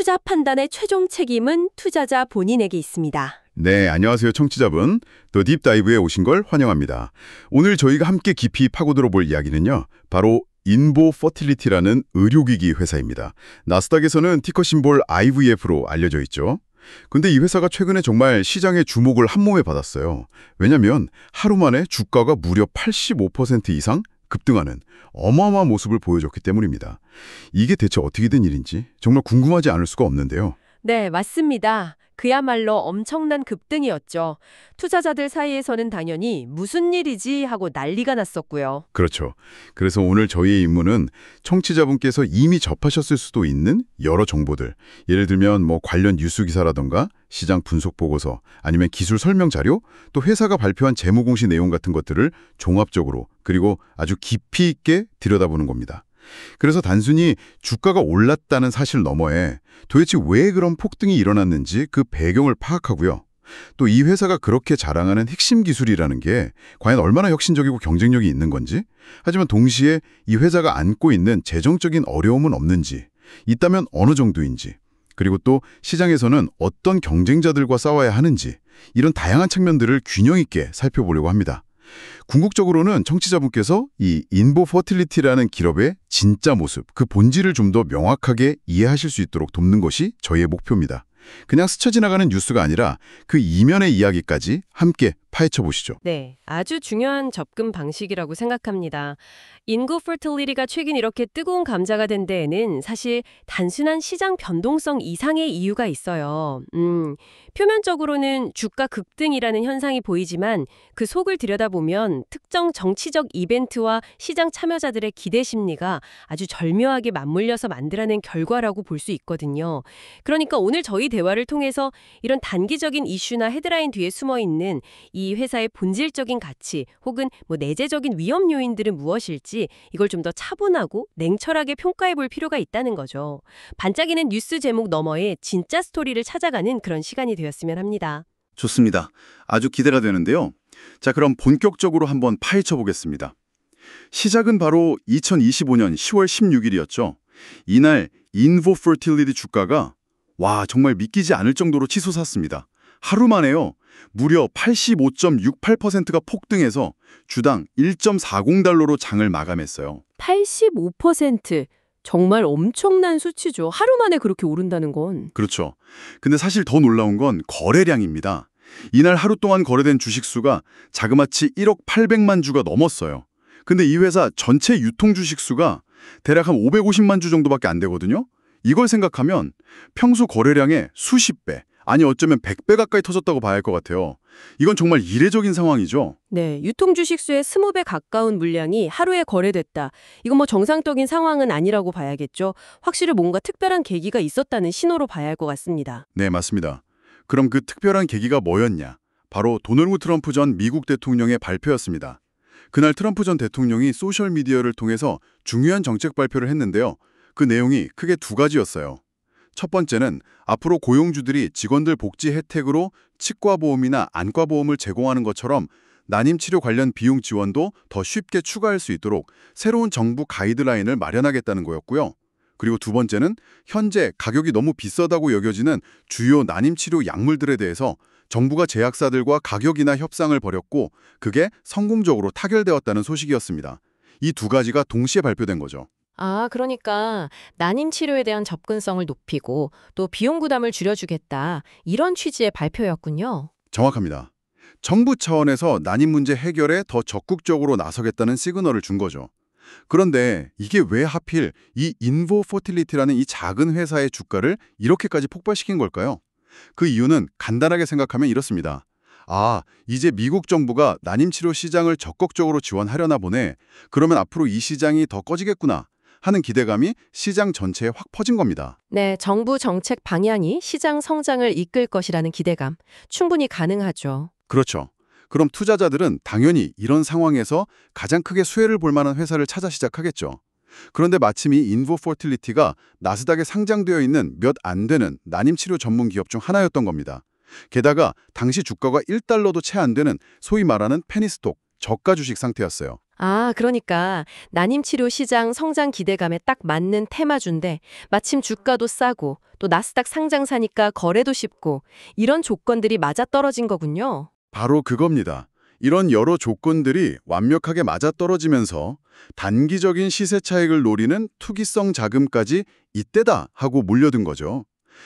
투자 판단의 최종 책임은 투자자 본인에게 있습니다. 네, 안녕하세요 청취자분. 더 딥다이브에 오신 걸 환영합니다. 오늘 저희가 함께 깊이 파고들어 볼 이야기는요. 바로 인보 퍼틸리티라는 의료기기 회사입니다. 나스닥에서는 티커 심볼 IVF로 알려져 있죠. 근데 이 회사가 최근에 정말 시장의 주목을 한몸에 받았어요. 왜냐면 하루 만에 주가가 무려 85% 이상 급등하는 어마어마한 모습을 보여줬기 때문입니다. 이게 대체 어떻게 된 일인지 정말 궁금하지 않을 수가 없는데요. 네, 맞습니다. 그야말로 엄청난 급등이었죠. 투자자들 사이에서는 당연히 무슨 일이지 하고 난리가 났었고요. 그렇죠. 그래서 오늘 저희의 임무는 청취자분께서 이미 접하셨을 수도 있는 여러 정보들, 예를 들면 관련 뉴스 기사라던가 시장 분석 보고서, 아니면 기술 설명 자료, 또 회사가 발표한 재무 공시 내용 같은 것들을 종합적으로 그리고 아주 깊이 있게 들여다보는 겁니다. 그래서 단순히 주가가 올랐다는 사실 너머에 도대체 왜 그런 폭등이 일어났는지 그 배경을 파악하고요. 또 이 회사가 그렇게 자랑하는 핵심 기술이라는 게 과연 얼마나 혁신적이고 경쟁력이 있는 건지, 하지만 동시에 이 회사가 안고 있는 재정적인 어려움은 없는지, 있다면 어느 정도인지, 그리고 또 시장에서는 어떤 경쟁자들과 싸워야 하는지, 이런 다양한 측면들을 균형 있게 살펴보려고 합니다. 궁극적으로는 청취자분께서 이 인보 퍼틸리티라는 기업의 진짜 모습, 그 본질을 좀 더 명확하게 이해하실 수 있도록 돕는 것이 저희의 목표입니다. 그냥 스쳐 지나가는 뉴스가 아니라 그 이면의 이야기까지 함께 파헤쳐 보시죠. 네, 아주 중요한 접근 방식이라고 생각합니다. 인구 퍼틸리티가 최근 이렇게 뜨거운 감자가 된 데에는 사실 단순한 시장 변동성 이상의 이유가 있어요. 표면적으로는 주가 급등이라는 현상이 보이지만 그 속을 들여다보면 특정 정치적 이벤트와 시장 참여자들의 기대 심리가 아주 절묘하게 맞물려서 만들어낸 결과라고 볼 수 있거든요. 그러니까 오늘 저희 대화를 통해서 이런 단기적인 이슈나 헤드라인 뒤에 숨어있는 이 회사의 본질적인 가치 혹은 내재적인 위험 요인들은 무엇일지 이걸 좀 더 차분하고 냉철하게 평가해 볼 필요가 있다는 거죠. 반짝이는 뉴스 제목 너머에 진짜 스토리를 찾아가는 그런 시간이 되었으면 합니다. 좋습니다. 아주 기대가 되는데요. 자, 그럼 본격적으로 한번 파헤쳐 보겠습니다. 시작은 바로 2025년 10월 16일이었죠. 이날 인보 퍼틸리티 주가가 정말 믿기지 않을 정도로 치솟았습니다. 하루 만에요. 무려 85.68%가 폭등해서 주당 1.40달러로 장을 마감했어요. 85%! 정말 엄청난 수치죠. 하루 만에 그렇게 오른다는 건. 그렇죠. 근데 사실 더 놀라운 건 거래량입니다. 이날 하루 동안 거래된 주식 수가 자그마치 1억 800만 주가 넘었어요. 근데 이 회사 전체 유통 주식 수가 대략 한 550만 주 정도밖에 안 되거든요. 이걸 생각하면 평소 거래량의 수십 배, 아니 어쩌면 100배 가까이 터졌다고 봐야 할 것 같아요. 이건 정말 이례적인 상황이죠. 네, 유통 주식수의 20배 가까운 물량이 하루에 거래됐다. 이건 정상적인 상황은 아니라고 봐야겠죠. 확실히 뭔가 특별한 계기가 있었다는 신호로 봐야 할 것 같습니다. 네, 맞습니다. 그럼 그 특별한 계기가 뭐였냐? 바로 도널드 트럼프 전 미국 대통령의 발표였습니다. 그날 트럼프 전 대통령이 소셜미디어를 통해서 중요한 정책 발표를 했는데요. 그 내용이 크게 두 가지였어요. 첫 번째는 앞으로 고용주들이 직원들 복지 혜택으로 치과보험이나 안과보험을 제공하는 것처럼 난임치료 관련 비용 지원도 더 쉽게 추가할 수 있도록 새로운 정부 가이드라인을 마련하겠다는 거였고요. 그리고 두 번째는 현재 가격이 너무 비싸다고 여겨지는 주요 난임치료 약물들에 대해서 정부가 제약사들과 가격이나 협상을 벌였고 그게 성공적으로 타결되었다는 소식이었습니다. 이 두 가지가 동시에 발표된 거죠. 그러니까 난임 치료에 대한 접근성을 높이고 또 비용 부담을 줄여주겠다. 이런 취지의 발표였군요. 정확합니다. 정부 차원에서 난임 문제 해결에 더 적극적으로 나서겠다는 시그널을 준 거죠. 그런데 이게 왜 하필 이 인보 퍼틸리티라는 이 작은 회사의 주가를 이렇게까지 폭발시킨 걸까요? 그 이유는 간단하게 생각하면 이렇습니다. 이제 미국 정부가 난임치료 시장을 적극적으로 지원하려나 보네. 그러면 앞으로 이 시장이 더 꺼지겠구나 하는 기대감이 시장 전체에 확 퍼진 겁니다. 네, 정부 정책 방향이 시장 성장을 이끌 것이라는 기대감. 충분히 가능하죠. 그렇죠. 그럼 투자자들은 당연히 이런 상황에서 가장 크게 수혜를 볼 만한 회사를 찾아 시작하겠죠. 그런데 마침 이 인보 퍼틸리티가 나스닥에 상장되어 있는 몇 안 되는 난임치료 전문 기업 중 하나였던 겁니다. 게다가 당시 주가가 1달러도 채 안 되는 소위 말하는 페니스톡, 저가 주식 상태였어요. 아, 그러니까 난임치료 시장 성장 기대감에 딱 맞는 테마주인데 마침 주가도 싸고 또 나스닥 상장사니까 거래도 쉽고 이런 조건들이 맞아떨어진 거군요. 바로 그겁니다. 이런 여러 조건들이 완벽하게 맞아떨어지면서 단기적인 시세 차익을 노리는 투기성 자금까지 이때다 하고 몰려든 거죠.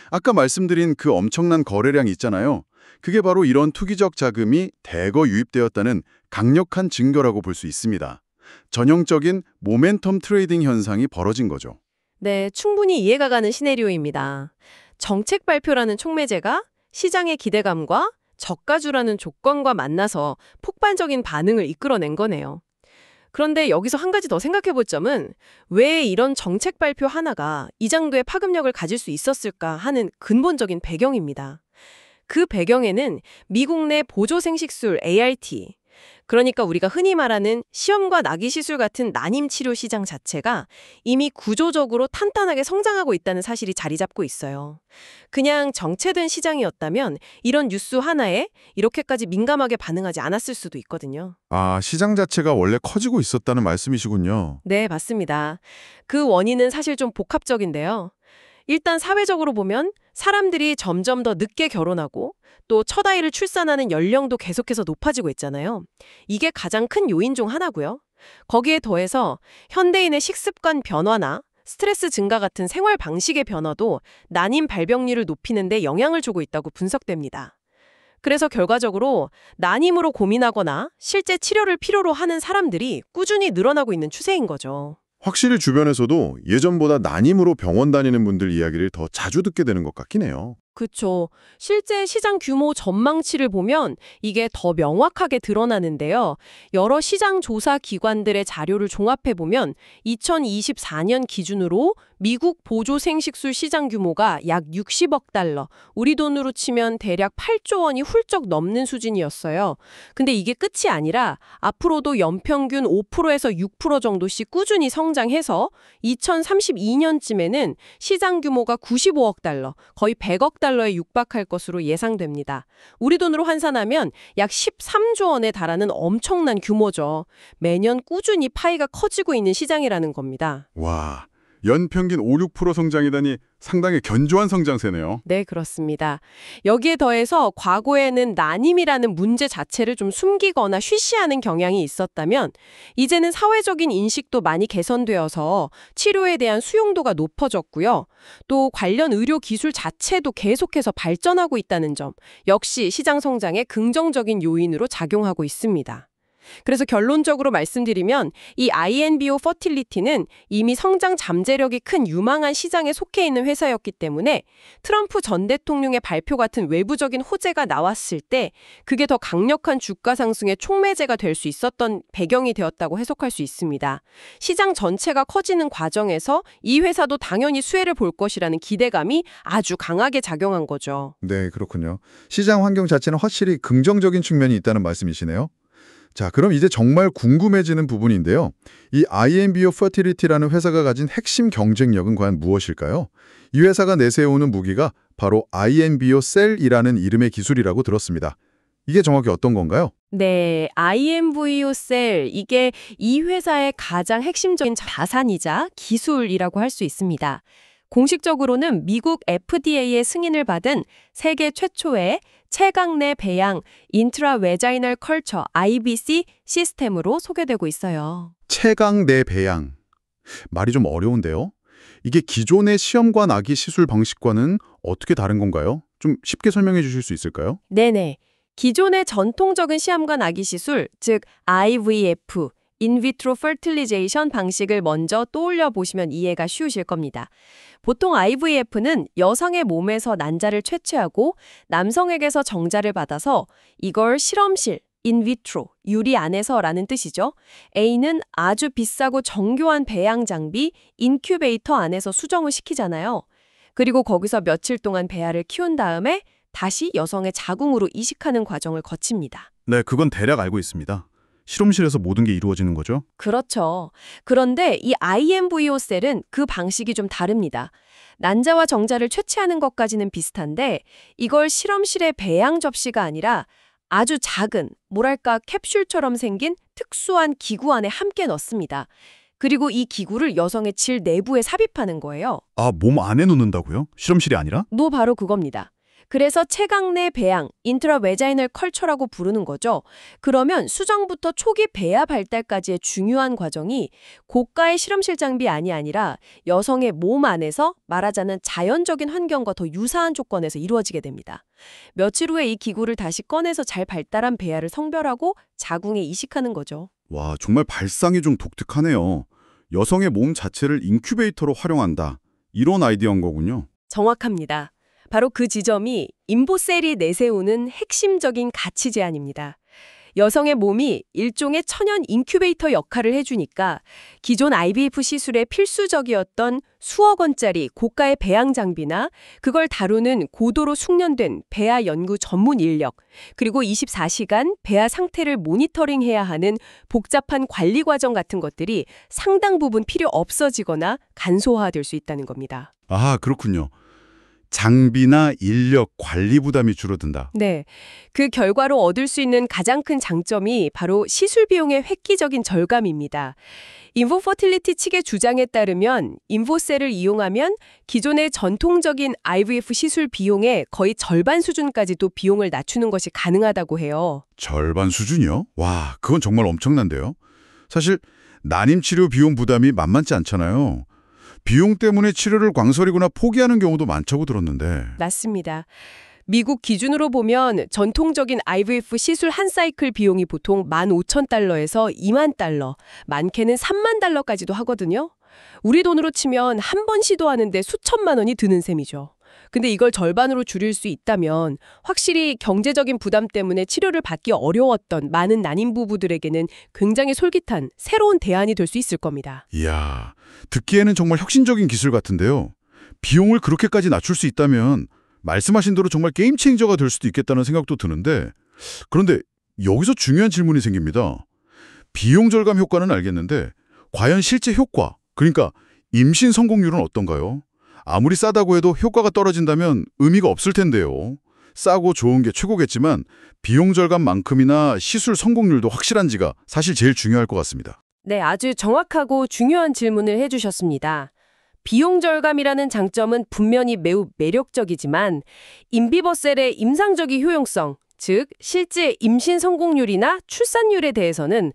아까 말씀드린 그 엄청난 거래량 있잖아요. 그게 바로 이런 투기적 자금이 대거 유입되었다는 강력한 증거라고 볼 수 있습니다. 전형적인 모멘텀 트레이딩 현상이 벌어진 거죠. 네, 충분히 이해가 가는 시나리오입니다. 정책 발표라는 촉매제가 시장의 기대감과 저가주라는 조건과 만나서 폭발적인 반응을 이끌어낸 거네요. 그런데 여기서 한 가지 더 생각해 볼 점은 왜 이런 정책 발표 하나가 이 정도의 파급력을 가질 수 있었을까 하는 근본적인 배경입니다. 그 배경에는 미국 내 보조생식술 ART, 그러니까 우리가 흔히 말하는 시험과 나기 시술 같은 난임 치료 시장 자체가 이미 구조적으로 탄탄하게 성장하고 있다는 사실이 자리 잡고 있어요. 그냥 정체된 시장이었다면 이런 뉴스 하나에 이렇게까지 민감하게 반응하지 않았을 수도 있거든요. 아, 시장 자체가 원래 커지고 있었다는 말씀이시군요. 네, 맞습니다. 그 원인은 사실 좀 복합적인데요. 일단 사회적으로 보면 사람들이 점점 더 늦게 결혼하고 또 첫 아이를 출산하는 연령도 계속해서 높아지고 있잖아요. 이게 가장 큰 요인 중 하나고요. 거기에 더해서 현대인의 식습관 변화나 스트레스 증가 같은 생활 방식의 변화도 난임 발병률을 높이는 데 영향을 주고 있다고 분석됩니다. 그래서 결과적으로 난임으로 고민하거나 실제 치료를 필요로 하는 사람들이 꾸준히 늘어나고 있는 추세인 거죠. 확실히 주변에서도 예전보다 난임으로 병원 다니는 분들 이야기를 더 자주 듣게 되는 것 같긴 해요. 그렇죠. 실제 시장 규모 전망치를 보면 이게 더 명확하게 드러나는데요. 여러 시장 조사 기관들의 자료를 종합해 보면 2024년 기준으로 미국 보조 생식술 시장 규모가 약 60억 달러, 우리 돈으로 치면 대략 8조 원이 훌쩍 넘는 수준이었어요. 근데 이게 끝이 아니라 앞으로도 연평균 5%에서 6% 정도씩 꾸준히 성장해서 2032년쯤에는 시장 규모가 95억 달러, 거의 100억 달러에 육박할 것으로 예상됩니다. 우리 돈으로 환산하면 약 13조 원에 달하는 엄청난 규모죠. 매년 꾸준히 파이가 커지고 있는 시장이라는 겁니다. 와, 연평균 5, 6% 성장이다니 상당히 견조한 성장세네요. 네, 그렇습니다. 여기에 더해서 과거에는 난임이라는 문제 자체를 좀 숨기거나 쉬쉬하는 경향이 있었다면 이제는 사회적인 인식도 많이 개선되어서 치료에 대한 수용도가 높아졌고요. 또 관련 의료 기술 자체도 계속해서 발전하고 있다는 점 역시 시장 성장의 긍정적인 요인으로 작용하고 있습니다. 그래서 결론적으로 말씀드리면 이 INBO 퍼틸리티는 이미 성장 잠재력이 큰 유망한 시장에 속해 있는 회사였기 때문에 트럼프 전 대통령의 발표 같은 외부적인 호재가 나왔을 때 그게 더 강력한 주가 상승의 촉매제가 될 수 있었던 배경이 되었다고 해석할 수 있습니다. 시장 전체가 커지는 과정에서 이 회사도 당연히 수혜를 볼 것이라는 기대감이 아주 강하게 작용한 거죠. 네, 그렇군요. 시장 환경 자체는 확실히 긍정적인 측면이 있다는 말씀이시네요. 자, 그럼 이제 정말 궁금해지는 부분인데요. 이 INBO Fertility라는 회사가 가진 핵심 경쟁력은 과연 무엇일까요? 이 회사가 내세우는 무기가 바로 INBO Cell이라는 이름의 기술이라고 들었습니다. 이게 정확히 어떤 건가요? 네, INVO 셀, 이게 이 회사의 가장 핵심적인 자산이자 기술이라고 할 수 있습니다. 공식적으로는 미국 FDA의 승인을 받은 세계 최초의 체강 내 배양 인트라베자이널 컬처 IBC 시스템으로 소개되고 있어요. 체강 내 배양. 말이 좀 어려운데요. 이게 기존의 시험관 아기 시술 방식과는 어떻게 다른 건가요? 좀 쉽게 설명해 주실 수 있을까요? 네네. 기존의 전통적인 시험관 아기 시술, 즉 IVF, 인비트로 퍼틸리제이션 방식을 먼저 떠올려 보시면 이해가 쉬우실 겁니다. 보통 IVF는 여성의 몸에서 난자를 채취하고 남성에게서 정자를 받아서 이걸 실험실, 인비트로, 유리 안에서라는 뜻이죠. A는 아주 비싸고 정교한 배양 장비, 인큐베이터 안에서 수정을 시키잖아요. 그리고 거기서 며칠 동안 배아를 키운 다음에 다시 여성의 자궁으로 이식하는 과정을 거칩니다. 네, 그건 대략 알고 있습니다. 실험실에서 모든 게 이루어지는 거죠? 그렇죠. 그런데 이 INVO 셀은 그 방식이 좀 다릅니다. 난자와 정자를 채취하는 것까지는 비슷한데 이걸 실험실의 배양 접시가 아니라 아주 작은, 뭐랄까 캡슐처럼 생긴 특수한 기구 안에 함께 넣습니다. 그리고 이 기구를 여성의 질 내부에 삽입하는 거예요. 아, 몸 안에 놓는다고요? 실험실이 아니라? 바로 그겁니다. 그래서 체각 내 배양, 인트라베자이널 컬처라고 부르는 거죠. 그러면 수정부터 초기 배아 발달까지의 중요한 과정이 고가의 실험실 장비 아니라 여성의 몸 안에서 말하자면 자연적인 환경과 더 유사한 조건에서 이루어지게 됩니다. 며칠 후에 이 기구를 다시 꺼내서 잘 발달한 배아를 성별하고 자궁에 이식하는 거죠. 와, 정말 발상이 좀 독특하네요. 여성의 몸 자체를 인큐베이터로 활용한다. 이런 아이디어인 거군요. 정확합니다. 바로 그 지점이 인보셀이 내세우는 핵심적인 가치 제안입니다. 여성의 몸이 일종의 천연 인큐베이터 역할을 해주니까 기존 IVF 시술에 필수적이었던 수억 원짜리 고가의 배양 장비나 그걸 다루는 고도로 숙련된 배아 연구 전문 인력, 그리고 24시간 배아 상태를 모니터링해야 하는 복잡한 관리 과정 같은 것들이 상당 부분 필요 없어지거나 간소화될 수 있다는 겁니다. 아, 그렇군요. 장비나 인력 관리 부담이 줄어든다. 네, 그 결과로 얻을 수 있는 가장 큰 장점이 바로 시술 비용의 획기적인 절감입니다. 인보퍼틸리티 측의 주장에 따르면 인보셀을 이용하면 기존의 전통적인 IVF 시술 비용의 거의 절반 수준까지도 비용을 낮추는 것이 가능하다고 해요. 절반 수준이요? 와, 그건 정말 엄청난데요. 사실 난임 치료 비용 부담이 만만치 않잖아요. 비용 때문에 치료를 광설이거나 포기하는 경우도 많다고 들었는데. 맞습니다. 미국 기준으로 보면 전통적인 IVF 시술 한 사이클 비용이 보통 15,000달러에서 2만 달러, 많게는 3만 달러까지도 하거든요. 우리 돈으로 치면 한 번 시도하는데 수천만 원이 드는 셈이죠. 근데 이걸 절반으로 줄일 수 있다면 확실히 경제적인 부담 때문에 치료를 받기 어려웠던 많은 난임 부부들에게는 굉장히 솔깃한 새로운 대안이 될 수 있을 겁니다. 이야, 듣기에는 정말 혁신적인 기술 같은데요. 비용을 그렇게까지 낮출 수 있다면 말씀하신 대로 정말 게임 체인저가 될 수도 있겠다는 생각도 드는데, 그런데 여기서 중요한 질문이 생깁니다. 비용 절감 효과는 알겠는데 과연 실제 효과, 그러니까 임신 성공률은 어떤가요? 아무리 싸다고 해도 효과가 떨어진다면 의미가 없을 텐데요. 싸고 좋은 게 최고겠지만 비용 절감만큼이나 시술 성공률도 확실한지가 사실 제일 중요할 것 같습니다. 네, 아주 정확하고 중요한 질문을 해주셨습니다. 비용 절감이라는 장점은 분명히 매우 매력적이지만 인비버셀의 임상적인 효용성, 즉 실제 임신 성공률이나 출산율에 대해서는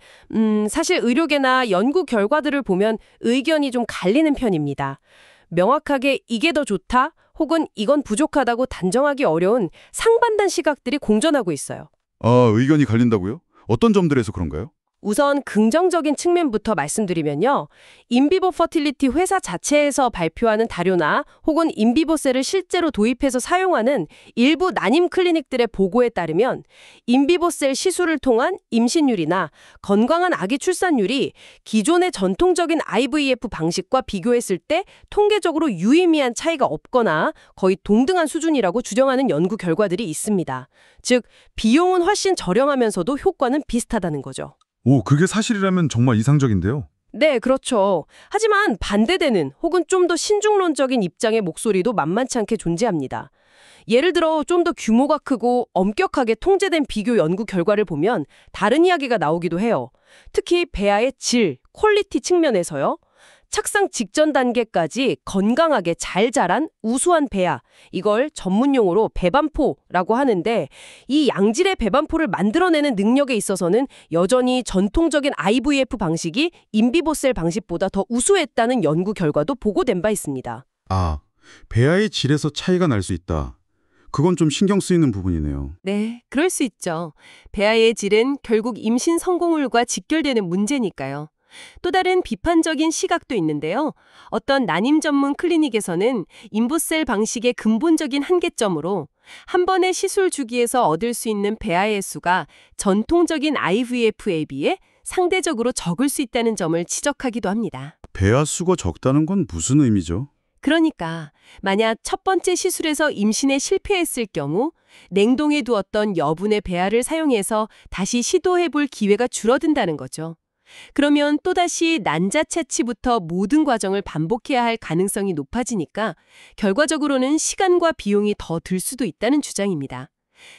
사실 의료계나 연구 결과들을 보면 의견이 좀 갈리는 편입니다. 명확하게 이게 더 좋다 혹은 이건 부족하다고 단정하기 어려운 상반된 시각들이 공존하고 있어요. 아, 의견이 갈린다고요? 어떤 점들에서 그런가요? 우선 긍정적인 측면부터 말씀드리면요. 인비보 퍼틸리티 회사 자체에서 발표하는 다료나 혹은 인비보셀을 실제로 도입해서 사용하는 일부 난임 클리닉들의 보고에 따르면 인비보셀 시술을 통한 임신율이나 건강한 아기 출산율이 기존의 전통적인 IVF 방식과 비교했을 때 통계적으로 유의미한 차이가 없거나 거의 동등한 수준이라고 주장하는 연구 결과들이 있습니다. 즉, 비용은 훨씬 저렴하면서도 효과는 비슷하다는 거죠. 오, 그게 사실이라면 정말 이상적인데요. 네, 그렇죠. 하지만 반대되는 혹은 좀 더 신중론적인 입장의 목소리도 만만치 않게 존재합니다. 예를 들어 좀 더 규모가 크고 엄격하게 통제된 비교 연구 결과를 보면 다른 이야기가 나오기도 해요. 특히 배아의 질, 퀄리티 측면에서요. 착상 직전 단계까지 건강하게 잘 자란 우수한 배아, 이걸 전문용어로 배반포라고 하는데 이 양질의 배반포를 만들어내는 능력에 있어서는 여전히 전통적인 IVF 방식이 인비보셀 방식보다 더 우수했다는 연구 결과도 보고된 바 있습니다. 아, 배아의 질에서 차이가 날 수 있다. 그건 좀 신경 쓰이는 부분이네요. 네, 그럴 수 있죠. 배아의 질은 결국 임신 성공률과 직결되는 문제니까요. 또 다른 비판적인 시각도 있는데요. 어떤 난임 전문 클리닉에서는 인보셀 방식의 근본적인 한계점으로 한 번의 시술 주기에서 얻을 수 있는 배아의 수가 전통적인 IVF에 비해 상대적으로 적을 수 있다는 점을 지적하기도 합니다. 배아 수가 적다는 건 무슨 의미죠? 그러니까 만약 첫 번째 시술에서 임신에 실패했을 경우 냉동해 두었던 여분의 배아를 사용해서 다시 시도해볼 기회가 줄어든다는 거죠. 그러면 또다시 난자 채취부터 모든 과정을 반복해야 할 가능성이 높아지니까 결과적으로는 시간과 비용이 더 들 수도 있다는 주장입니다.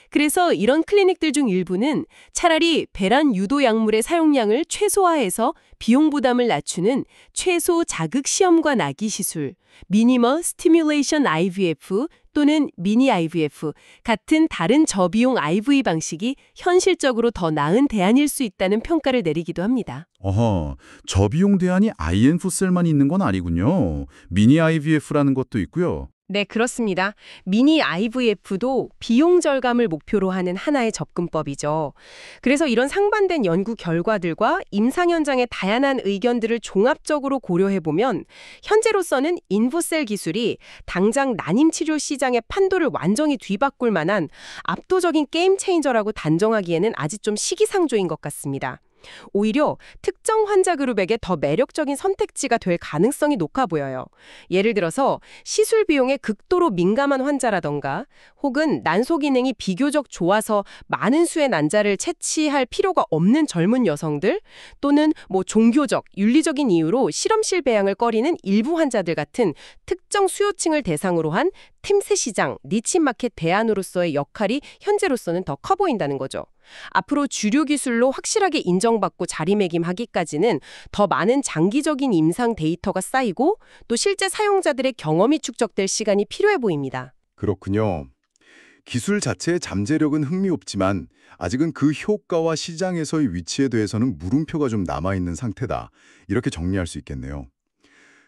그래서 이런 클리닉들 중 일부는 차라리 배란 유도 약물의 사용량을 최소화해서 비용 부담을 낮추는 최소 자극 시험관 아기 시술, 미니멀 스티뮬레이션 IVF 또는 미니 IVF 같은 다른 저비용 IVF 방식이 현실적으로 더 나은 대안일 수 있다는 평가를 내리기도 합니다. 어허, 저비용 대안이 INF셀만 있는 건 아니군요. 미니 IVF라는 것도 있고요. 네, 그렇습니다. 미니 IVF도 비용 절감을 목표로 하는 하나의 접근법이죠. 그래서 이런 상반된 연구 결과들과 임상 현장의 다양한 의견들을 종합적으로 고려해보면 현재로서는 인부셀 기술이 당장 난임 치료 시장의 판도를 완전히 뒤바꿀 만한 압도적인 게임 체인저라고 단정하기에는 아직 좀 시기상조인 것 같습니다. 오히려 특정 환자 그룹에게 더 매력적인 선택지가 될 가능성이 높아 보여요. 예를 들어서 시술 비용에 극도로 민감한 환자라던가 혹은 난소 기능이 비교적 좋아서 많은 수의 난자를 채취할 필요가 없는 젊은 여성들 또는 종교적, 윤리적인 이유로 실험실 배양을 꺼리는 일부 환자들 같은 특정 수요층을 대상으로 한 틈새 시장, 니치 마켓 대안으로서의 역할이 현재로서는 더 커 보인다는 거죠. 앞으로 주류 기술로 확실하게 인정받고 자리매김하기까지는 더 많은 장기적인 임상 데이터가 쌓이고 또 실제 사용자들의 경험이 축적될 시간이 필요해 보입니다. 그렇군요. 기술 자체의 잠재력은 흥미롭지만 아직은 그 효과와 시장에서의 위치에 대해서는 물음표가 좀 남아있는 상태다. 이렇게 정리할 수 있겠네요.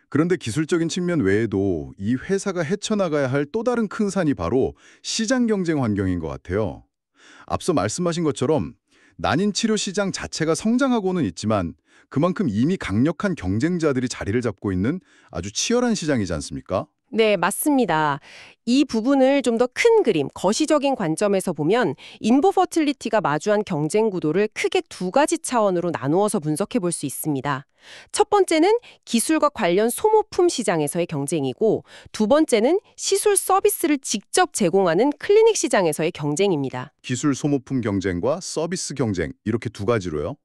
그런데 기술적인 측면 외에도 이 회사가 헤쳐나가야 할 또 다른 큰 산이 바로 시장 경쟁 환경인 것 같아요. 앞서 말씀하신 것처럼 난임 치료 시장 자체가 성장하고는 있지만 그만큼 이미 강력한 경쟁자들이 자리를 잡고 있는 아주 치열한 시장이지 않습니까? 네, 맞습니다. 이 부분을 좀 더 큰 그림, 거시적인 관점에서 보면 인보 퍼틸리티가 마주한 경쟁 구도를 크게 두 가지 차원으로 나누어서 분석해 볼 수 있습니다. 첫 번째는 기술과 관련 소모품 시장에서의 경쟁이고 두 번째는 시술 서비스를 직접 제공하는 클리닉 시장에서의 경쟁입니다. 기술 소모품 경쟁과 서비스 경쟁 이렇게 두 가지로요?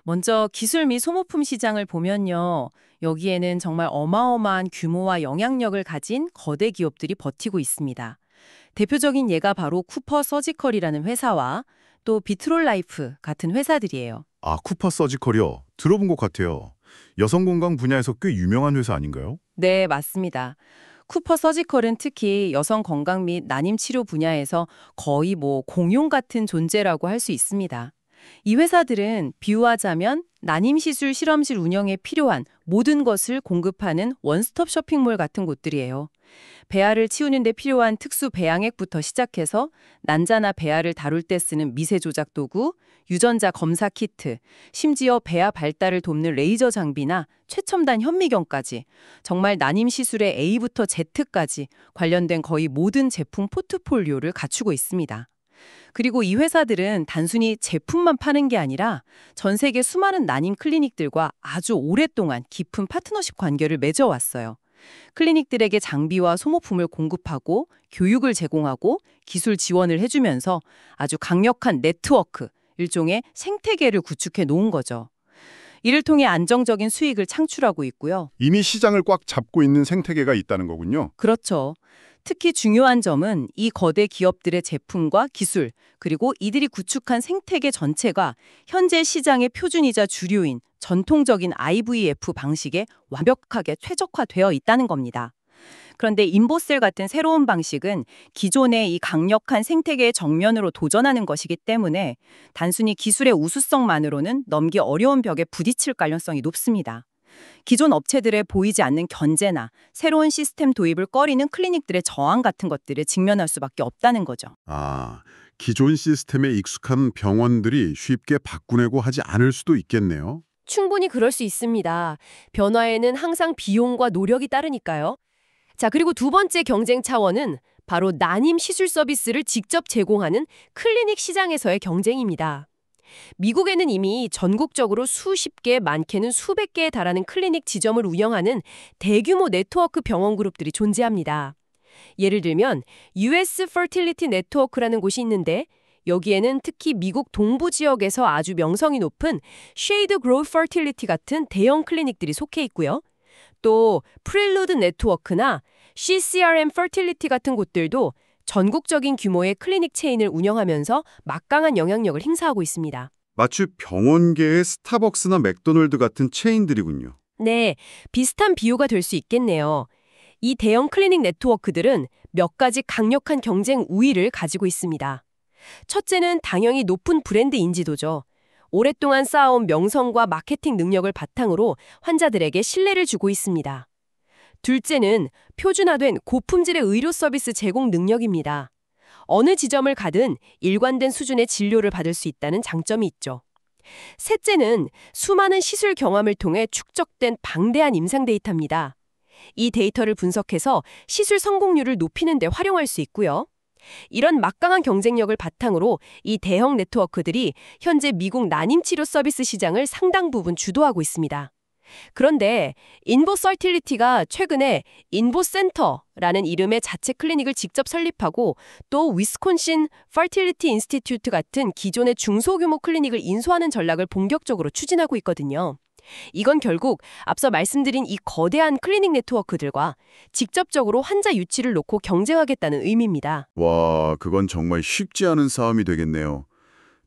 먼저 기술 및 소모품 시장을 보면요. 여기에는 정말 어마어마한 규모와 영향력을 가진 거대 기업들이 버티고 있습니다. 대표적인 예가 바로 쿠퍼 서지컬이라는 회사와 또 비트롤라이프 같은 회사들이에요. 아, 쿠퍼 서지컬이요. 들어본 것 같아요. 여성 건강 분야에서 꽤 유명한 회사 아닌가요? 네, 맞습니다. 쿠퍼 서지컬은 특히 여성 건강 및 난임 치료 분야에서 거의 공용 같은 존재라고 할 수 있습니다. 이 회사들은 비유하자면 난임 시술 실험실 운영에 필요한 모든 것을 공급하는 원스톱 쇼핑몰 같은 곳들이에요. 배아를 치우는 데 필요한 특수 배양액부터 시작해서 난자나 배아를 다룰 때 쓰는 미세 조작 도구, 유전자 검사 키트, 심지어 배아 발달을 돕는 레이저 장비나 최첨단 현미경까지 정말 난임 시술의 A부터 Z까지 관련된 거의 모든 제품 포트폴리오를 갖추고 있습니다. 그리고 이 회사들은 단순히 제품만 파는 게 아니라 전 세계 수많은 난임 클리닉들과 아주 오랫동안 깊은 파트너십 관계를 맺어왔어요. 클리닉들에게 장비와 소모품을 공급하고 교육을 제공하고 기술 지원을 해주면서 아주 강력한 네트워크, 일종의 생태계를 구축해 놓은 거죠. 이를 통해 안정적인 수익을 창출하고 있고요. 이미 시장을 꽉 잡고 있는 생태계가 있다는 거군요. 그렇죠. 특히 중요한 점은 이 거대 기업들의 제품과 기술, 그리고 이들이 구축한 생태계 전체가 현재 시장의 표준이자 주류인 전통적인 IVF 방식에 완벽하게 최적화되어 있다는 겁니다. 그런데 인보셀 같은 새로운 방식은 기존의 이 강력한 생태계의 정면으로 도전하는 것이기 때문에 단순히 기술의 우수성만으로는 넘기 어려운 벽에 부딪힐 가능성이 높습니다. 기존 업체들의 보이지 않는 견제나 새로운 시스템 도입을 꺼리는 클리닉들의 저항 같은 것들을 직면할 수밖에 없다는 거죠. 아, 기존 시스템에 익숙한 병원들이 쉽게 바꾸려고 하지 않을 수도 있겠네요. 충분히 그럴 수 있습니다. 변화에는 항상 비용과 노력이 따르니까요. 자, 그리고 두 번째 경쟁 차원은 바로 난임 시술 서비스를 직접 제공하는 클리닉 시장에서의 경쟁입니다. 미국에는 이미 전국적으로 수십 개, 많게는 수백 개에 달하는 클리닉 지점을 운영하는 대규모 네트워크 병원 그룹들이 존재합니다. 예를 들면 US Fertility Network라는 곳이 있는데 여기에는 특히 미국 동부 지역에서 아주 명성이 높은 Shade Grove Fertility 같은 대형 클리닉들이 속해 있고요. 또 Prelude 네트워크나 CCRM Fertility 같은 곳들도 전국적인 규모의 클리닉 체인을 운영하면서 막강한 영향력을 행사하고 있습니다. 마치 병원계의 스타벅스나 맥도널드 같은 체인들이군요. 네, 비슷한 비유가 될 수 있겠네요. 이 대형 클리닉 네트워크들은 몇 가지 강력한 경쟁 우위를 가지고 있습니다. 첫째는 당연히 높은 브랜드 인지도죠. 오랫동안 쌓아온 명성과 마케팅 능력을 바탕으로 환자들에게 신뢰를 주고 있습니다. 둘째는 표준화된 고품질의 의료 서비스 제공 능력입니다. 어느 지점을 가든 일관된 수준의 진료를 받을 수 있다는 장점이 있죠. 셋째는 수많은 시술 경험을 통해 축적된 방대한 임상 데이터입니다. 이 데이터를 분석해서 시술 성공률을 높이는 데 활용할 수 있고요. 이런 막강한 경쟁력을 바탕으로 이 대형 네트워크들이 현재 미국 난임치료 서비스 시장을 상당 부분 주도하고 있습니다. 그런데 인보서틸리티가 최근에 인보센터라는 이름의 자체 클리닉을 직접 설립하고 또 위스콘신 퍼틸리티 인스티튜트 같은 기존의 중소규모 클리닉을 인수하는 전략을 본격적으로 추진하고 있거든요. 이건 결국 앞서 말씀드린 이 거대한 클리닉 네트워크들과 직접적으로 환자 유치를 놓고 경쟁하겠다는 의미입니다. 와, 그건 정말 쉽지 않은 싸움이 되겠네요.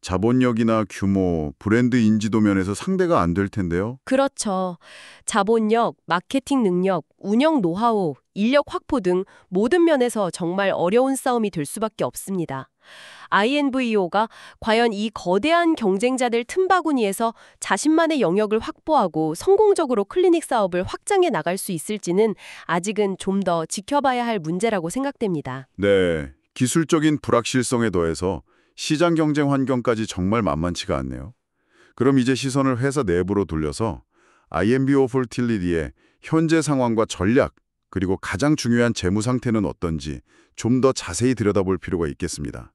자본력이나 규모, 브랜드 인지도 면에서 상대가 안 될 텐데요. 그렇죠. 자본력, 마케팅 능력, 운영 노하우, 인력 확보 등 모든 면에서 정말 어려운 싸움이 될 수밖에 없습니다. INVO가 과연 이 거대한 경쟁자들 틈바구니에서 자신만의 영역을 확보하고 성공적으로 클리닉 사업을 확장해 나갈 수 있을지는 아직은 좀 더 지켜봐야 할 문제라고 생각됩니다. 네, 기술적인 불확실성에 더해서 시장 경쟁 환경까지 정말 만만치가 않네요. 그럼 이제 시선을 회사 내부로 돌려서 INVO Fertility의 현재 상황과 전략, 그리고 가장 중요한 재무 상태는 어떤지 좀 더 자세히 들여다볼 필요가 있겠습니다.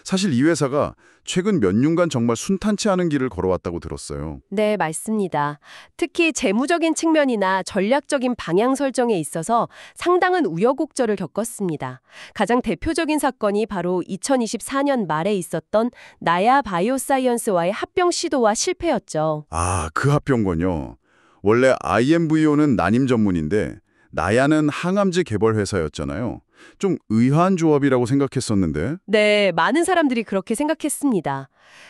사실 이 회사가 최근 몇 년간 정말 순탄치 않은 길을 걸어왔다고 들었어요. 네, 맞습니다. 특히 재무적인 측면이나 전략적인 방향 설정에 있어서 상당한 우여곡절을 겪었습니다. 가장 대표적인 사건이 바로 2024년 말에 있었던 나야 바이오사이언스와의 합병 시도와 실패였죠. 아, 그 합병군요. 원래 INVO는 난임 전문인데 나야는 항암제 개발 회사였잖아요. 좀 의아한 조합이라고 생각했었는데. 네, 많은 사람들이 그렇게 생각했습니다.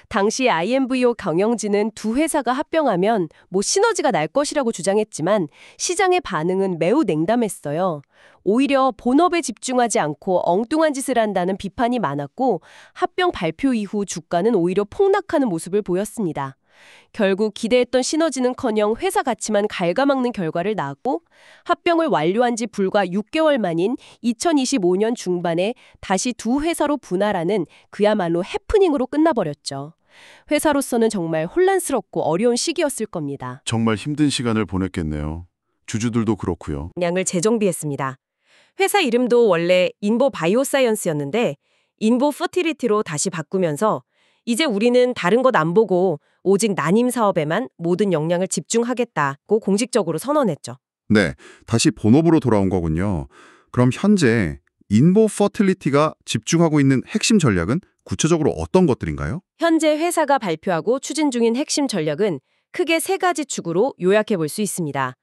당시 INVO 경영진은 두 회사가 합병하면 시너지가 날 것이라고 주장했지만 시장의 반응은 매우 냉담했어요. 오히려 본업에 집중하지 않고 엉뚱한 짓을 한다는 비판이 많았고 합병 발표 이후 주가는 오히려 폭락하는 모습을 보였습니다. 결국 기대했던 시너지는커녕 회사 가치만 갉아먹는 결과를 낳았고 합병을 완료한 지 불과 6개월 만인 2025년 중반에 다시 두 회사로 분할하는 그야말로 해프닝으로 끝나버렸죠. 회사로서는 정말 혼란스럽고 어려운 시기였을 겁니다. 정말 힘든 시간을 보냈겠네요. 주주들도 그렇고요. 양을 재정비했습니다. 회사 이름도 원래 인보 바이오사이언스였는데 인보 퍼티리티로 다시 바꾸면서 이제 우리는 다른 것 안 보고 오직 난임 사업에만 모든 역량을 집중하겠다고 공식적으로 선언했죠. 네, 다시 본업으로 돌아온 거군요. 그럼 현재 인보 퍼틸리티가 집중하고 있는 핵심 전략은 구체적으로 어떤 것들인가요? 현재 회사가 발표하고 추진 중인 핵심 전략은 크게 세 가지 축으로 요약해 볼 수 있습니다.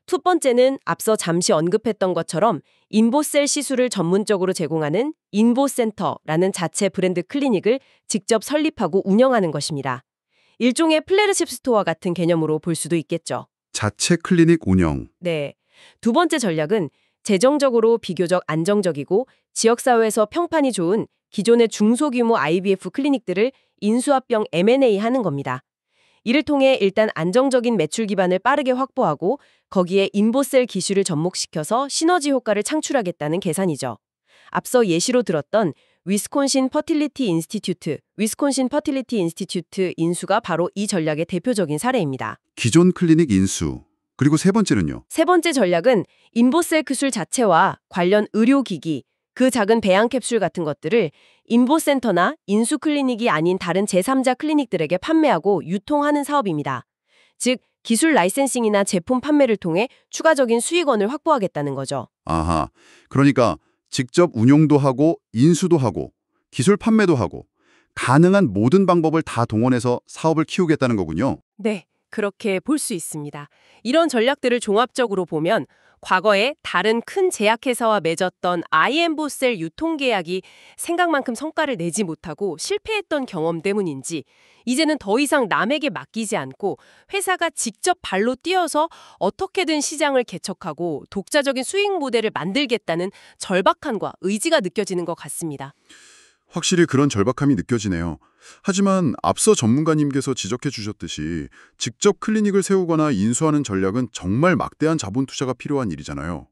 첫 번째는 앞서 잠시 언급했던 것처럼 인보셀 시술을 전문적으로 제공하는 인보센터라는 자체 브랜드 클리닉을 직접 설립하고 운영하는 것입니다. 일종의 플래그십 스토어 같은 개념으로 볼 수도 있겠죠. 자체 클리닉 운영. 네. 두 번째 전략은 재정적으로 비교적 안정적이고 지역사회에서 평판이 좋은 기존의 중소규모 IVF 클리닉들을 인수합병 M&A 하는 겁니다. 이를 통해 일단 안정적인 매출 기반을 빠르게 확보하고 거기에 인보셀 기술을 접목시켜서 시너지 효과를 창출하겠다는 계산이죠. 앞서 예시로 들었던 위스콘신 퍼틸리티 인스티튜트 인수가 바로 이 전략의 대표적인 사례입니다. 기존 클리닉 인수. 그리고 세 번째는요? 세 번째 전략은 인보셀 기술 자체와 관련 의료기기, 그 작은 배양 캡슐 같은 것들을 인보센터나 인수 클리닉이 아닌 다른 제3자 클리닉들에게 판매하고 유통하는 사업입니다. 즉, 기술 라이센싱이나 제품 판매를 통해 추가적인 수익원을 확보하겠다는 거죠. 아하, 그러니까 직접 운용도 하고 인수도 하고 기술 판매도 하고 가능한 모든 방법을 다 동원해서 사업을 키우겠다는 거군요. 네, 그렇게 볼 수 있습니다. 이런 전략들을 종합적으로 보면 과거에 다른 큰 제약회사와 맺었던 아이엠보셀 유통계약이 생각만큼 성과를 내지 못하고 실패했던 경험 때문인지 이제는 더 이상 남에게 맡기지 않고 회사가 직접 발로 뛰어서 어떻게든 시장을 개척하고 독자적인 수익 모델을 만들겠다는 절박함과 의지가 느껴지는 것 같습니다. 확실히 그런 절박함이 느껴지네요. 하지만 앞서 전문가님께서 지적해 주셨듯이 직접 클리닉을 세우거나 인수하는 전략은 정말 막대한 자본 투자가 필요한 일이잖아요.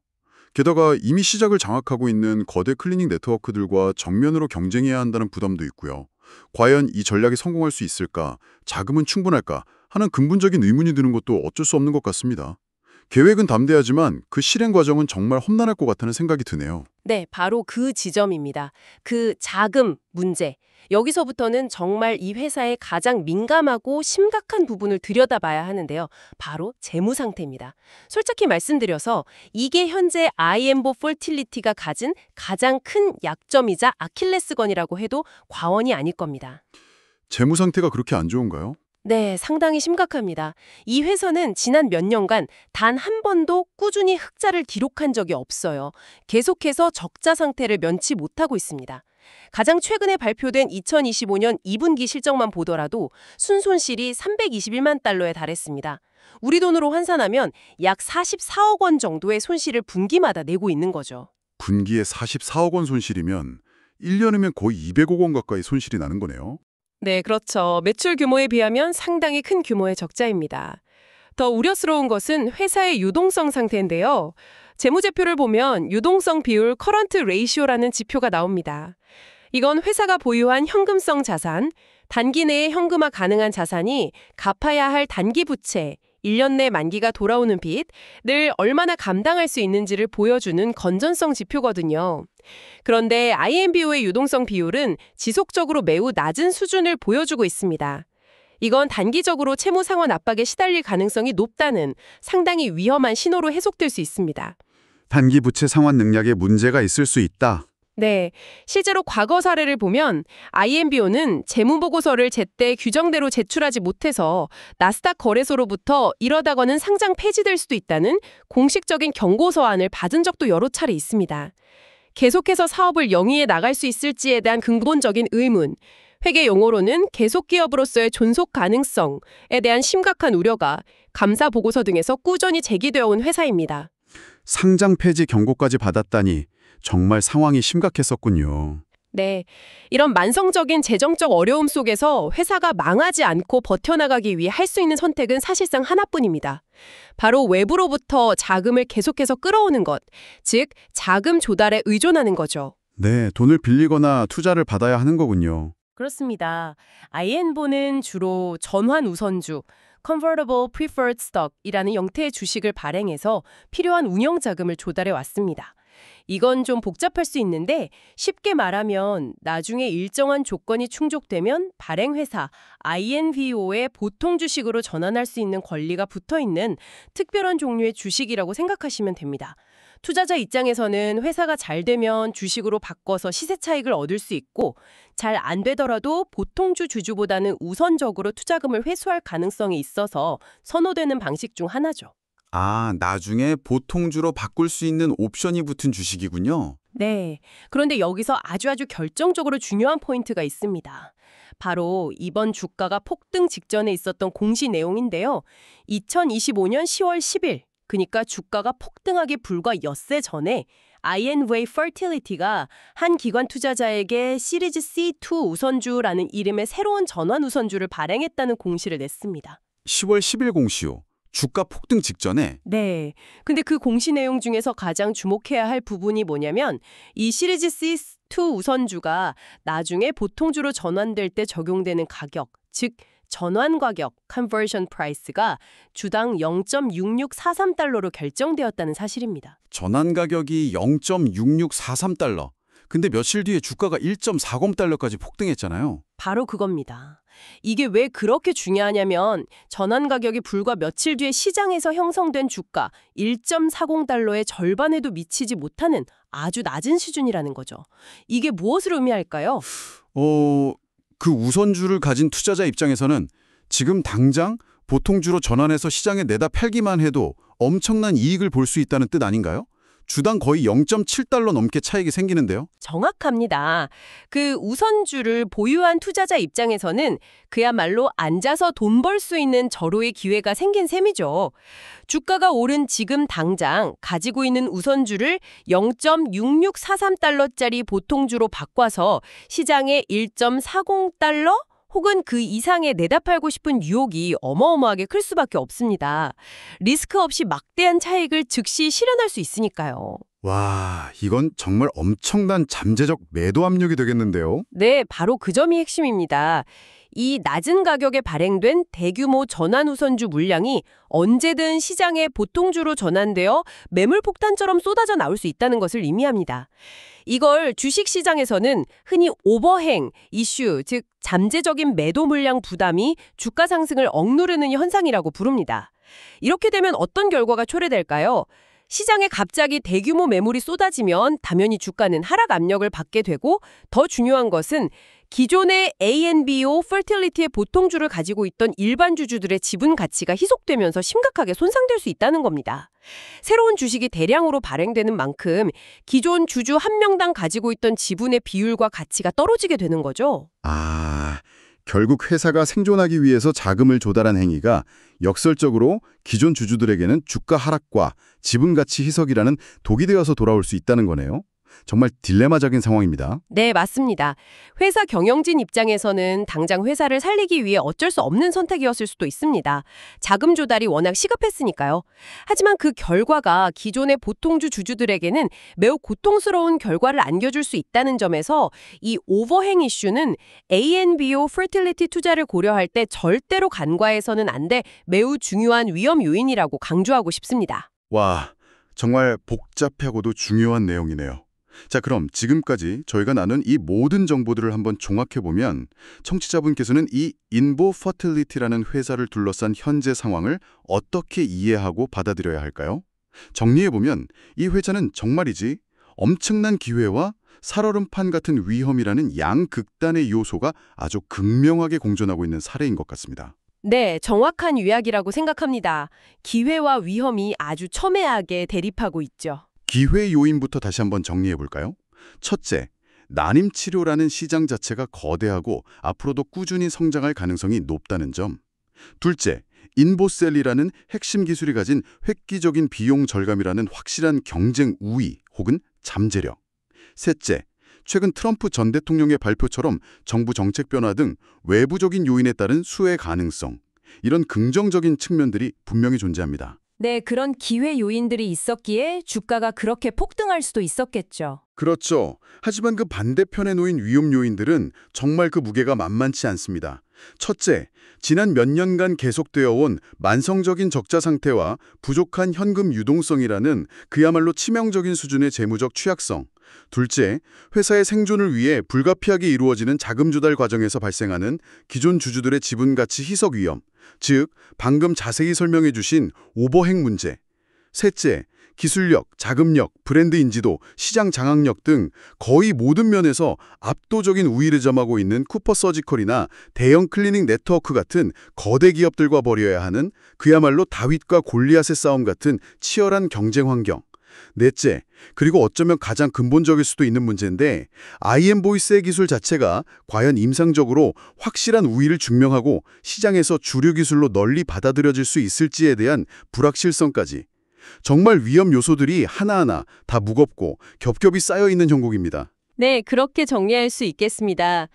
게다가 이미 시작을 장악하고 있는 거대 클리닉 네트워크들과 정면으로 경쟁해야 한다는 부담도 있고요. 과연 이 전략이 성공할 수 있을까, 자금은 충분할까 하는 근본적인 의문이 드는 것도 어쩔 수 없는 것 같습니다. 계획은 담대하지만 그 실행 과정은 정말 험난할 것 같다는 생각이 드네요. 네, 바로 그 지점입니다. 그 자금 문제. 여기서부터는 정말 이 회사의 가장 민감하고 심각한 부분을 들여다봐야 하는데요. 바로 재무 상태입니다. 솔직히 말씀드려서 이게 현재 아이엠보 퍼틸리티가 가진 가장 큰 약점이자 아킬레스건이라고 해도 과언이 아닐 겁니다. 재무 상태가 그렇게 안 좋은가요? 네, 상당히 심각합니다. 이 회사는 지난 몇 년간 단 한 번도 꾸준히 흑자를 기록한 적이 없어요. 계속해서 적자 상태를 면치 못하고 있습니다. 가장 최근에 발표된 2025년 2분기 실적만 보더라도 순손실이 321만 달러에 달했습니다. 우리 돈으로 환산하면 약 44억 원 정도의 손실을 분기마다 내고 있는 거죠. 분기에 44억 원 손실이면 1년이면 거의 200억 원 가까이 손실이 나는 거네요. 네, 그렇죠. 매출 규모에 비하면 상당히 큰 규모의 적자입니다. 더 우려스러운 것은 회사의 유동성 상태인데요. 재무제표를 보면 유동성 비율 커런트 레이시오라는 지표가 나옵니다. 이건 회사가 보유한 현금성 자산, 단기 내에 현금화 가능한 자산이 갚아야 할 단기 부채, 1년 내 만기가 돌아오는 빚을 얼마나 감당할 수 있는지를 보여주는 건전성 지표거든요. 그런데 IMBO의 유동성 비율은 지속적으로 매우 낮은 수준을 보여주고 있습니다. 이건 단기적으로 채무 상환 압박에 시달릴 가능성이 높다는 상당히 위험한 신호로 해석될 수 있습니다. 단기 부채 상환 능력에 문제가 있을 수 있다. 네, 실제로 과거 사례를 보면 IMBO는 재무보고서를 제때 규정대로 제출하지 못해서 나스닥 거래소로부터 이러다가는 상장 폐지될 수도 있다는 공식적인 경고서안을 받은 적도 여러 차례 있습니다. 계속해서 사업을 영위해 나갈 수 있을지에 대한 근본적인 의문, 회계 용어로는 계속 기업으로서의 존속 가능성에 대한 심각한 우려가 감사 보고서 등에서 꾸준히 제기되어 온 회사입니다. 상장 폐지 경고까지 받았다니 정말 상황이 심각했었군요. 네, 이런 만성적인 재정적 어려움 속에서 회사가 망하지 않고 버텨나가기 위해 할 수 있는 선택은 사실상 하나뿐입니다. 바로 외부로부터 자금을 계속해서 끌어오는 것, 즉 자금 조달에 의존하는 거죠. 네, 돈을 빌리거나 투자를 받아야 하는 거군요. 그렇습니다. INBO는 주로 전환 우선주, Convertible Preferred Stock이라는 형태의 주식을 발행해서 필요한 운영 자금을 조달해 왔습니다. 이건 좀 복잡할 수 있는데 쉽게 말하면 나중에 일정한 조건이 충족되면 발행회사 INBO의 보통 주식으로 전환할 수 있는 권리가 붙어있는 특별한 종류의 주식이라고 생각하시면 됩니다. 투자자 입장에서는 회사가 잘 되면 주식으로 바꿔서 시세 차익을 얻을 수 있고 잘 안 되더라도 보통주 주주보다는 우선적으로 투자금을 회수할 가능성이 있어서 선호되는 방식 중 하나죠. 아, 나중에 보통주로 바꿀 수 있는 옵션이 붙은 주식이군요. 네. 그런데 여기서 아주 결정적으로 중요한 포인트가 있습니다. 바로 이번 주가가 폭등 직전에 있었던 공시 내용인데요. 2025년 10월 10일, 그러니까 주가가 폭등하기 불과 엿새 전에 INBO Fertility가 한 기관 투자자에게 시리즈 C2 우선주라는 이름의 새로운 전환 우선주를 발행했다는 공시를 냈습니다. 10월 10일 공시요. 주가 폭등 직전에. 네. 근데 그 공시 내용 중에서 가장 주목해야 할 부분이 뭐냐면 이 시리즈 C2 우선주가 나중에 보통주로 전환될 때 적용되는 가격, 즉 전환 가격, conversion price가 주당 0.6643달러로 결정되었다는 사실입니다. 전환 가격이 0.6643달러. 근데 며칠 뒤에 주가가 1.40달러까지 폭등했잖아요. 바로 그겁니다. 이게 왜 그렇게 중요하냐면 전환 가격이 불과 며칠 뒤에 시장에서 형성된 주가 1.40달러의 절반에도 미치지 못하는 아주 낮은 수준이라는 거죠. 이게 무엇을 의미할까요? 그 우선주를 가진 투자자 입장에서는 지금 당장 보통주로 전환해서 시장에 내다 팔기만 해도 엄청난 이익을 볼 수 있다는 뜻 아닌가요? 주당 거의 0.7달러 넘게 차익이 생기는데요. 정확합니다. 그 우선주를 보유한 투자자 입장에서는 그야말로 앉아서 돈 벌 수 있는 절호의 기회가 생긴 셈이죠. 주가가 오른 지금 당장 가지고 있는 우선주를 0.6643달러짜리 보통주로 바꿔서 시장에 1.40달러? 혹은 그 이상의 내다 팔고 싶은 유혹이 어마어마하게 클 수밖에 없습니다. 리스크 없이 막대한 차익을 즉시 실현할 수 있으니까요. 와, 이건 정말 엄청난 잠재적 매도 압력이 되겠는데요. 네, 바로 그 점이 핵심입니다. 이 낮은 가격에 발행된 대규모 전환 우선주 물량이 언제든 시장의 보통주로 전환되어 매물 폭탄처럼 쏟아져 나올 수 있다는 것을 의미합니다. 이걸 주식시장에서는 흔히 오버행 이슈, 즉 잠재적인 매도 물량 부담이 주가 상승을 억누르는 현상이라고 부릅니다. 이렇게 되면 어떤 결과가 초래될까요? 시장에 갑자기 대규모 매물이 쏟아지면 당연히 주가는 하락 압력을 받게 되고, 더 중요한 것은 기존의 ANBO 퍼틸리티의 보통주를 가지고 있던 일반 주주들의 지분 가치가 희석되면서 심각하게 손상될 수 있다는 겁니다. 새로운 주식이 대량으로 발행되는 만큼 기존 주주 한 명당 가지고 있던 지분의 비율과 가치가 떨어지게 되는 거죠. 결국 회사가 생존하기 위해서 자금을 조달한 행위가 역설적으로 기존 주주들에게는 주가 하락과 지분 가치 희석이라는 독이 되어서 돌아올 수 있다는 거네요. 정말 딜레마적인 상황입니다. 네, 맞습니다. 회사 경영진 입장에서는 당장 회사를 살리기 위해 어쩔 수 없는 선택이었을 수도 있습니다. 자금 조달이 워낙 시급했으니까요. 하지만 그 결과가 기존의 보통주 주주들에게는 매우 고통스러운 결과를 안겨줄 수 있다는 점에서 이 오버행 이슈는 ANBO 퍼틸리티 투자를 고려할 때 절대로 간과해서는 안 돼 매우 중요한 위험 요인이라고 강조하고 싶습니다. 와, 정말 복잡하고도 중요한 내용이네요. 자, 그럼 지금까지 저희가 나눈 이 모든 정보들을 한번 종합해보면 청취자분께서는 이 인보 퍼틸리티라는 회사를 둘러싼 현재 상황을 어떻게 이해하고 받아들여야 할까요? 정리해보면 이 회사는 정말이지 엄청난 기회와 살얼음판 같은 위험이라는 양극단의 요소가 아주 극명하게 공존하고 있는 사례인 것 같습니다. 네, 정확한 요약이라고 생각합니다. 기회와 위험이 아주 첨예하게 대립하고 있죠. 기회 요인부터 다시 한번 정리해볼까요? 첫째, 난임치료라는 시장 자체가 거대하고 앞으로도 꾸준히 성장할 가능성이 높다는 점. 둘째, 인보셀이라는 핵심 기술이 가진 획기적인 비용 절감이라는 확실한 경쟁 우위 혹은 잠재력. 셋째, 최근 트럼프 전 대통령의 발표처럼 정부 정책 변화 등 외부적인 요인에 따른 수혜 가능성. 이런 긍정적인 측면들이 분명히 존재합니다. 네, 그런 기회 요인들이 있었기에 주가가 그렇게 폭등할 수도 있었겠죠. 그렇죠. 하지만 그 반대편에 놓인 위험 요인들은 정말 그 무게가 만만치 않습니다. 첫째, 지난 몇 년간 계속되어 온 만성적인 적자 상태와 부족한 현금 유동성이라는 그야말로 치명적인 수준의 재무적 취약성. 둘째, 회사의 생존을 위해 불가피하게 이루어지는 자금 조달 과정에서 발생하는 기존 주주들의 지분 가치 희석 위험, 즉 방금 자세히 설명해 주신 오버행 문제. 셋째, 기술력, 자금력, 브랜드 인지도, 시장 장악력 등 거의 모든 면에서 압도적인 우위를 점하고 있는 쿠퍼 서지컬이나 대형 클리닉 네트워크 같은 거대 기업들과 벌여야 하는 그야말로 다윗과 골리앗의 싸움 같은 치열한 경쟁 환경. 넷째, 그리고 어쩌면 가장 근본적일 수도 있는 문제인데 IM보이스의 기술 자체가 과연 임상적으로 확실한 우위를 증명하고 시장에서 주류 기술로 널리 받아들여질 수 있을지에 대한 불확실성까지. 정말 위험 요소들이 하나하나 다 무겁고 겹겹이 쌓여있는 형국입니다. 네, 그렇게 정리할 수 있겠습니다.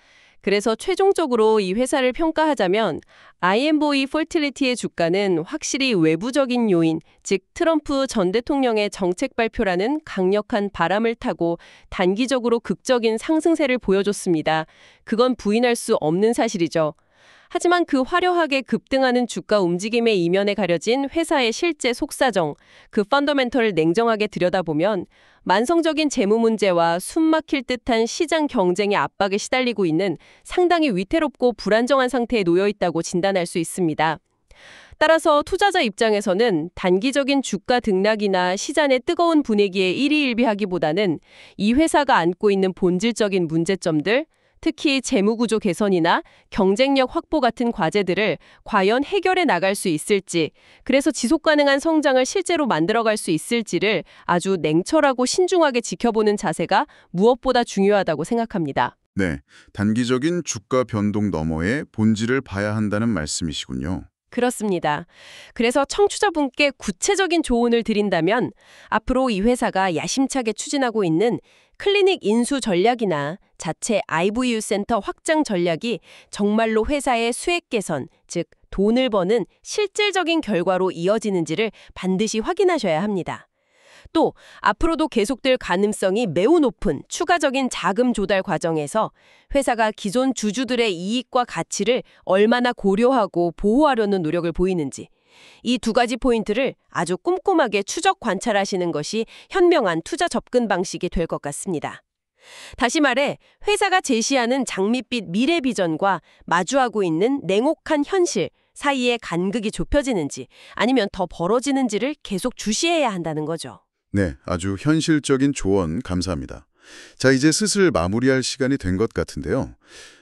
그래서 최종적으로 이 회사를 평가하자면 IM보이 퍼틸리티의 주가는 확실히 외부적인 요인, 즉 트럼프 전 대통령의 정책 발표라는 강력한 바람을 타고 단기적으로 극적인 상승세를 보여줬습니다. 그건 부인할 수 없는 사실이죠. 하지만 그 화려하게 급등하는 주가 움직임의 이면에 가려진 회사의 실제 속사정, 그 펀더멘털을 냉정하게 들여다보면 만성적인 재무 문제와 숨막힐 듯한 시장 경쟁의 압박에 시달리고 있는 상당히 위태롭고 불안정한 상태에 놓여 있다고 진단할 수 있습니다. 따라서 투자자 입장에서는 단기적인 주가 등락이나 시장의 뜨거운 분위기에 일희일비하기보다는 이 회사가 안고 있는 본질적인 문제점들, 특히 재무구조 개선이나 경쟁력 확보 같은 과제들을 과연 해결해 나갈 수 있을지, 그래서 지속가능한 성장을 실제로 만들어갈 수 있을지를 아주 냉철하고 신중하게 지켜보는 자세가 무엇보다 중요하다고 생각합니다. 네, 단기적인 주가 변동 너머의 본질을 봐야 한다는 말씀이시군요. 그렇습니다. 그래서 청취자분께 구체적인 조언을 드린다면 앞으로 이 회사가 야심차게 추진하고 있는 클리닉 인수 전략이나 자체 IVU 센터 확장 전략이 정말로 회사의 수익 개선, 즉 돈을 버는 실질적인 결과로 이어지는지를 반드시 확인하셔야 합니다. 또 앞으로도 계속될 가능성이 매우 높은 추가적인 자금 조달 과정에서 회사가 기존 주주들의 이익과 가치를 얼마나 고려하고 보호하려는 노력을 보이는지, 이 두 가지 포인트를 아주 꼼꼼하게 추적 관찰하시는 것이 현명한 투자 접근 방식이 될 것 같습니다. 다시 말해 회사가 제시하는 장밋빛 미래 비전과 마주하고 있는 냉혹한 현실 사이의 간극이 좁혀지는지 아니면 더 벌어지는지를 계속 주시해야 한다는 거죠. 네, 아주 현실적인 조언 감사합니다. 자, 이제 슬슬 마무리할 시간이 된 것 같은데요.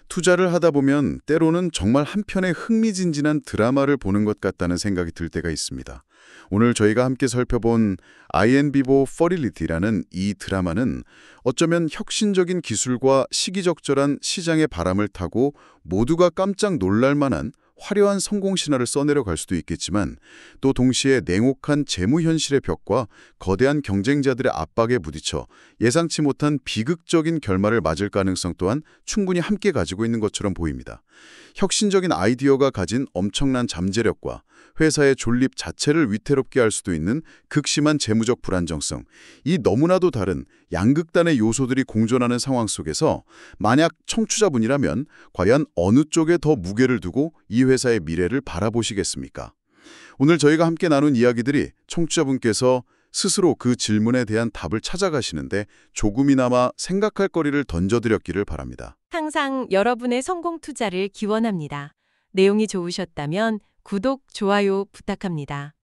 투자를 하다 보면 때로는 정말 한편의 흥미진진한 드라마를 보는 것 같다는 생각이 들 때가 있습니다. 오늘 저희가 함께 살펴본 INVivo Fertility라는 이 드라마는 어쩌면 혁신적인 기술과 시기적절한 시장의 바람을 타고 모두가 깜짝 놀랄 만한 화려한 성공 신화를 써내려갈 수도 있겠지만 또 동시에 냉혹한 재무 현실의 벽과 거대한 경쟁자들의 압박에 부딪혀 예상치 못한 비극적인 결말을 맞을 가능성 또한 충분히 함께 가지고 있는 것처럼 보입니다. 혁신적인 아이디어가 가진 엄청난 잠재력과 회사의 존립 자체를 위태롭게 할 수도 있는 극심한 재무적 불안정성, 이 너무나도 다른 양극단의 요소들이 공존하는 상황 속에서 만약 청취자분이라면 과연 어느 쪽에 더 무게를 두고 이 회사의 미래를 바라보시겠습니까? 오늘 저희가 함께 나눈 이야기들이 청취자분께서 스스로 그 질문에 대한 답을 찾아가시는데 조금이나마 생각할 거리를 던져드렸기를 바랍니다. 항상 여러분의 성공 투자를 기원합니다. 내용이 좋으셨다면 구독, 좋아요 부탁합니다.